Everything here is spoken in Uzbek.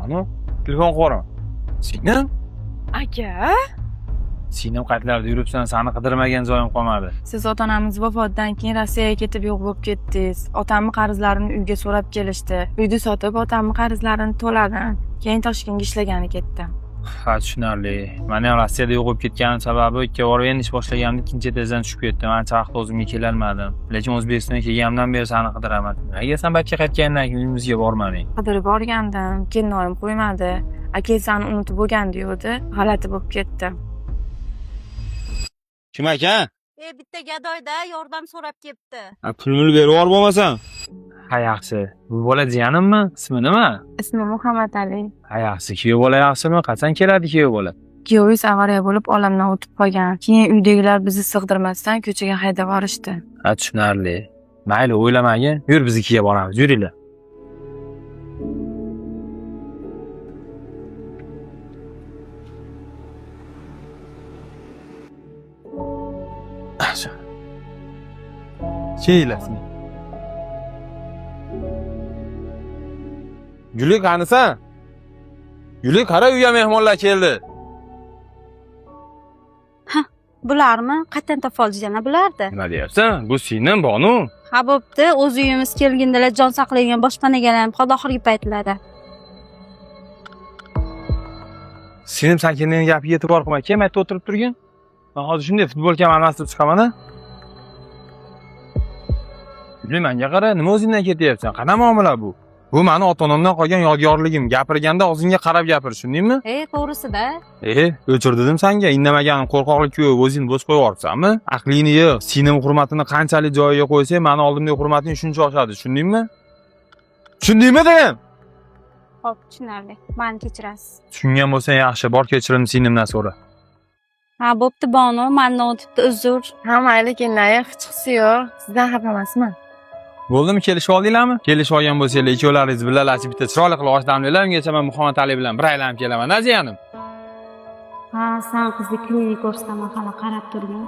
Banu, telefon qo'raman. Singlim? Aka, Singlim qayerlarda yuribsan? Seni qidirmagan joyim qolmadi. siz ota-onamiz vafotidan keyin Rossiyaga ketib yo'q bo'lib ketdingiz. Otamning qarzlarini uyga so'rab kelishdi. Uyni sotib, otamning qarzlarini to'ladim. Keyin Toshkentga ishlagani ketdim. Ha, tushunarli. Men ham Rossiyada yo'q bo'lib ketganim sababi ikki bor endi ish boshlaganimda ikkinchi tezdan tushib ketdim. Ancha vaqt o'zimga kelolmadim. Lekin O'zbekistonga kelganimdan beri seni qidiraman. Nega sen baytga qaytgandan keyin uyimizga bormading? Qidirib borgandim, kelinoyim qo'ymadi. Aka seni unutib bo'lgan deydi. G'alati bo'lib ketdim. Kim ekan? Bitta gadoyda yordam so'rab kelibdi. Pulni berib yubor bo'lmasam. Ha, yaxshi. Bu bola jiyanimmi? Ismi nima? Ismi Muhammad Ali. Ha, yaxshi. Kuyov bola yaxshimi? Qachon keladi kuyov bola? Kuyovingiz avariya bo'lib olamdan o'tib qolgan. Keyin uydagilar bizni sig'dirmasdan ko'chaga haydab yuborishdi. Ha, tushunarli. Mayli, o'ylamagin. Yur biznikiga boramiz. Yuringlar. Keylasin. Guli qanisan? Guli qara uyga mehmonlar keldi. Bularmi? Qayerdan topa olishgan bulardi? Nima deyapsan? Bu singlim Bonu. Ha bo'pti, o'z uyimiz kelgandalar jon saqlagan boshpanaga ham qoldi oxirgi paytlarda. Singlim sen kelgan gapiga e'tibor qilmay, kemayda o'tirib turgin. Men hozir shunday futbolkam almashtirib chiqaman-a. Guli menga qara, nima o'zingdan ketyapsan? Qanaqa muomala bu? Bu meni ota-onamdan qolgan yodgorligim. Gapirganda og'zingga qarab gapir, tushundingmi? To'g'risida. O'chirdim senga. Indamaganim qo'rqoqlik kuyov o'zingni bo'sh qo'yib yuborsanmi? Aqlingni yo'q. Singlim hurmatini qanchalik joyiga qo'ysang, meni oldimdagi hurmating shuncha oshadi, tushundingmi? Tushundingmi dedim? Xo'p, tushunarli. Meni kechirasiz. Tushungan bo'lsang yaxshi, bor kechirimni singlimdan so'ra. Ha bo'pti Bonu, mendan o'tibdi, uzr. Ha, mayli kelnay, hech qisi yo'q. Sizdan xafa emasman. Bo'ldimi, kelishib oldinglarmi? Kelishib olgan bo'lsanglar, ikkovlaringiz birgalashib bitta chiroyli qilib osh damlanglar. Ungacha men Muhammad Ali bilan bir aylanib kelaman, aziyanim. Ha, sen qizni klinik ko'rsataman, hali qarab turgin.